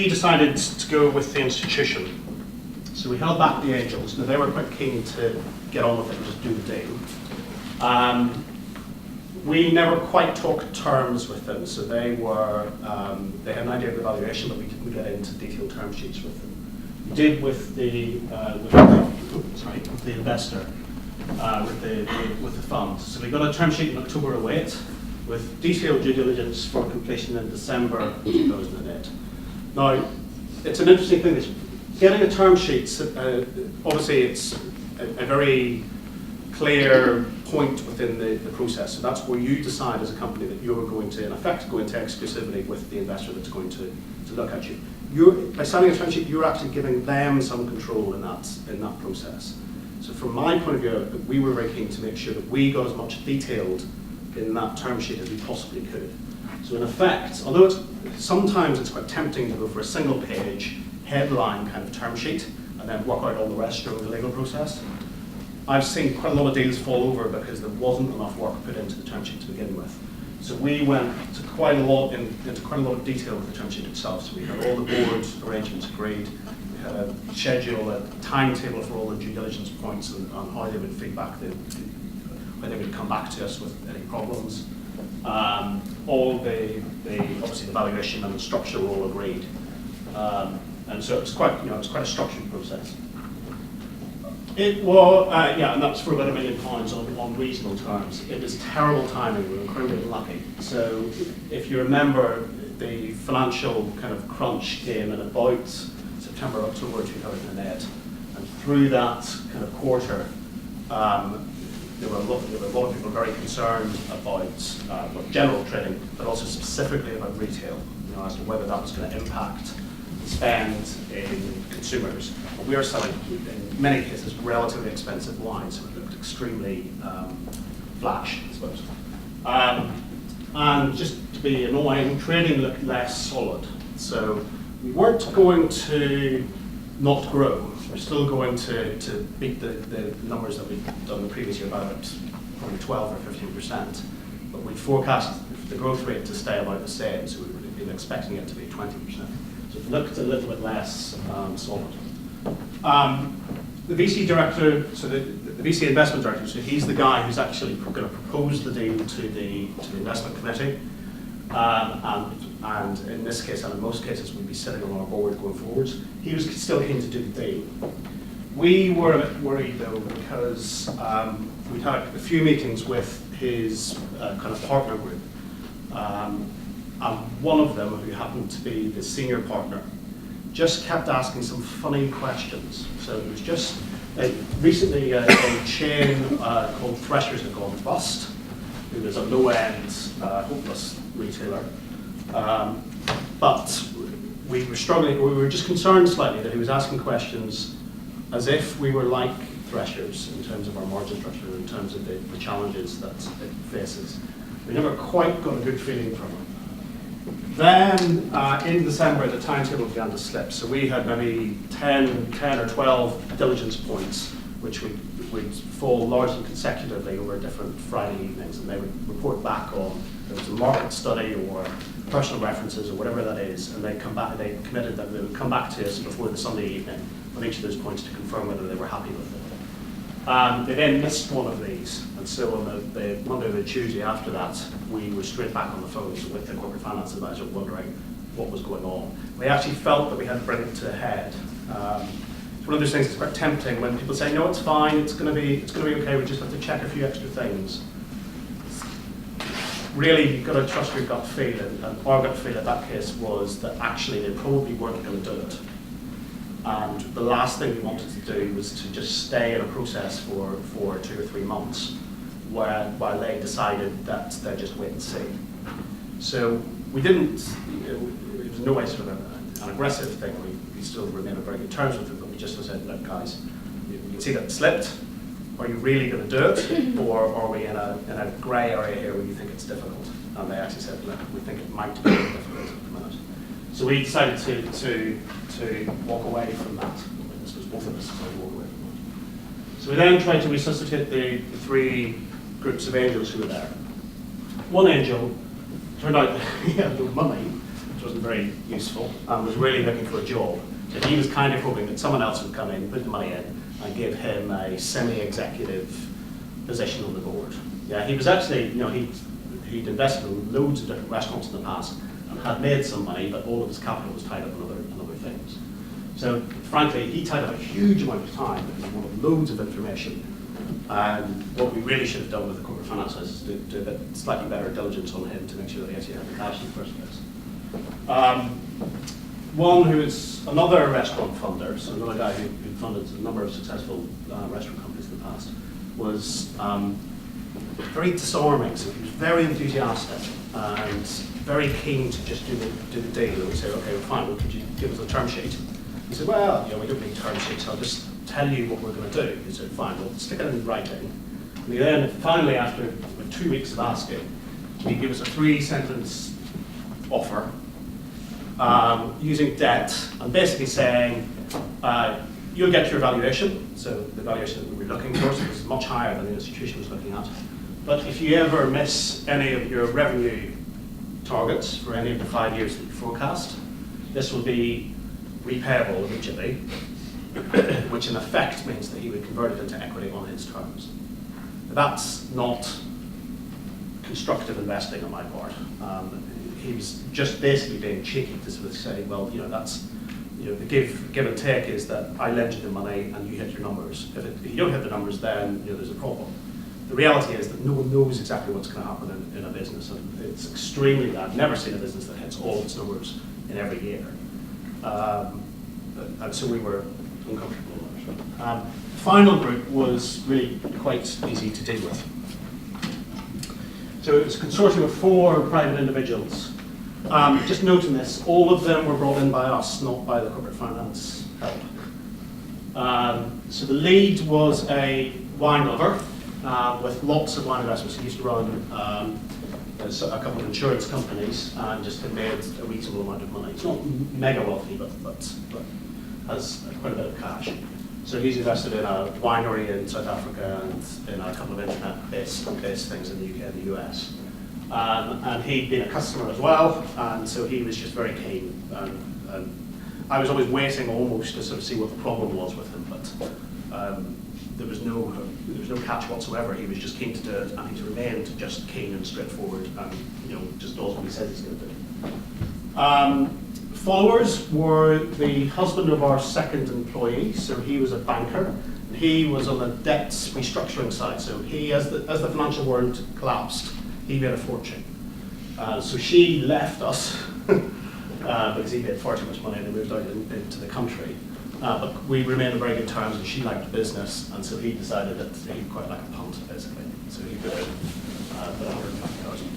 we decided to go with the institution. So we held back the angels. Now, they were quite keen to get on with it and just do the deal. We never quite talked terms with them, so they had an idea of the valuation, but we didn't get into detailed term sheets with them. We did with the investor, with the fund. So we got a term sheet in October 2008 with detailed due diligence for completion in December 2008. Now, it's an interesting thing. Getting a term sheet, obviously it's a very clear point within the process. So that's where you decide as a company that you're going to, in effect, go into exclusivity with the investor that's going to look at you. By signing a term sheet, you're actually giving them some control in that process. So from my point of view, we were very keen to make sure that we got as much detailed in that term sheet as we possibly could. So in effect, although sometimes it's quite tempting to go for a single page headline kind of term sheet and then work out all the rest during the legal process, I've seen quite a lot of deals fall over because there wasn't enough work put into the term sheet to begin with. So we went to quite a lot of detail with the term sheet itself. So we had all the board arrangements agreed. We had a schedule, a timetable for all the due diligence points and how they would feedback, how they would come back to us with any problems. All obviously the valuation and the structure were all agreed. And so it's quite a structured process. It was, and that's for about £1 million on reasonable terms. It was terrible timing. We were incredibly lucky. So if you remember, the financial kind of crunch came in about September, October 2008, and through that kind of quarter, there were a lot of people very concerned about general trading, but also specifically about retail, as to whether that was going to impact spend in consumers. We are selling, in many cases, relatively expensive wine, so it looked extremely flash, I suppose. And just to be annoying, trading looked less solid. So we weren't going to not grow. We're still going to beat the numbers that we've done the previous year by about probably 12 or 15%. But we forecast the growth rate to stay about the same, so we would have been expecting it to be 20%. So it looked a little bit less solid. The VC director, so the VC investment director, so he's the guy who's actually going to propose the deal to the investment committee. And in this case, and in most cases, we'd be sitting on our board going forwards. He was still keen to do the deal. We were a bit worried though, because we'd had a few meetings with his kind of partner group. And one of them, who happened to be the senior partner, just kept asking some funny questions. So it was just, recently a chain called Threshers had gone bust. It was a low-end, hopeless retailer. But we were just concerned slightly that he was asking questions as if we were like Threshers in terms of our margin structure, in terms of the challenges that it faces. We never quite got a good feeling from him. Then in December, the timetable began to slip. So we had maybe 10 or 12 diligence points, which would fall largely consecutively over different Friday evenings, and they would report back on there was a market study or personal references or whatever that is, and they committed that they would come back to us before the Sunday evening on each of those points to confirm whether they were happy with it. They then missed one of these, and so on the Monday or the Tuesday after that, we were straight back on the phones with the corporate finance advisor wondering what was going on. We actually felt that we had to bring it to a head. It's one of those things that's quite tempting when people say, no, it's fine, it's going to be okay, we just have to check a few extra things. Really, you've got to trust your gut feel, and our gut feel in that case was that actually they probably weren't going to do it. And the last thing we wanted to do was to just stay in a process for 2 or 3 months while they decided that they'd just wait and see. So we didn't, it was no way sort of an aggressive thing. We still remain on very good terms with them, but we just said, look guys, you can see that it slipped. Are you really going to do it? Or are we in a grey area here where you think it's difficult? And they actually said, look, we think it might be difficult at the minute. So we decided to walk away from that. This was both of us decided to walk away from that. So we then tried to resuscitate the 3 groups of angels who were there. One angel turned out that he had no money, which wasn't very useful, and was really looking for a job. So he was kind of hoping that someone else would come in, put the money in, and give him a semi-executive position on the board. Yeah, he was actually, he'd invested in loads of different restaurants in the past and had made some money, but all of his capital was tied up in other things. So frankly, he tied up a huge amount of time because he wanted loads of information. And what we really should have done with the corporate finance is to do a bit slightly better diligence on him to make sure that he actually had the cash in the first place. One who is another restaurant funder, so another guy who funded a number of successful restaurant companies in the past, was very disarming. So he was very enthusiastic and very keen to just do the deal. And we said, okay, well, fine, well, could you give us a term sheet? He said, well, we don't need term sheets, I'll just tell you what we're going to do. He said, fine, well, stick it in writing. And he then, finally, after 2 weeks of asking, he gave us a 3-sentence offer using debt and basically saying, you'll get your valuation, so the valuation that we were looking for was much higher than the institution was looking at. But if you ever miss any of your revenue targets for any of the 5 years that you forecast, this will be repayable immediately, which in effect means that he would convert it into equity on his terms. That's not constructive investing on my part. He was just basically being cheeky to sort of say, well, that's, the give and take is that I lend you the money and you hit your numbers. If you don't hit the numbers, then there's a problem. The reality is that no one knows exactly what's going to happen in a business, and it's extremely bad. I've never seen a business that hits all its numbers in every year. And so we were uncomfortable. The final group was really quite easy to deal with. So it was a consortium of 4 private individuals. Just noting this, all of them were brought in by us, not by the corporate finance help. So the lead was a wine lover with lots of wine investments. He used to run a couple of insurance companies and just had made a reasonable amount of money. He's not mega wealthy, but has quite a bit of cash. So he's invested in a winery in South Africa and in a couple of internet-based things in the UK and the US. And he'd been a customer as well, and so he was just very keen. And I was always waiting almost to sort of see what the problem was with him, but there was no catch whatsoever. He was just keen to do it, and he's remained just keen and straightforward, and just does what he says he's going to do. Followers were the husband of our second employee, so he was a banker. He was on the debt restructuring side, so he, as the financial world collapsed, he made a fortune. So she left us because he made far too much money and they moved out into the country. But we remained on very good terms, and she liked the business, and so he decided that he'd quite like a punt, basically. So he put in 150,000.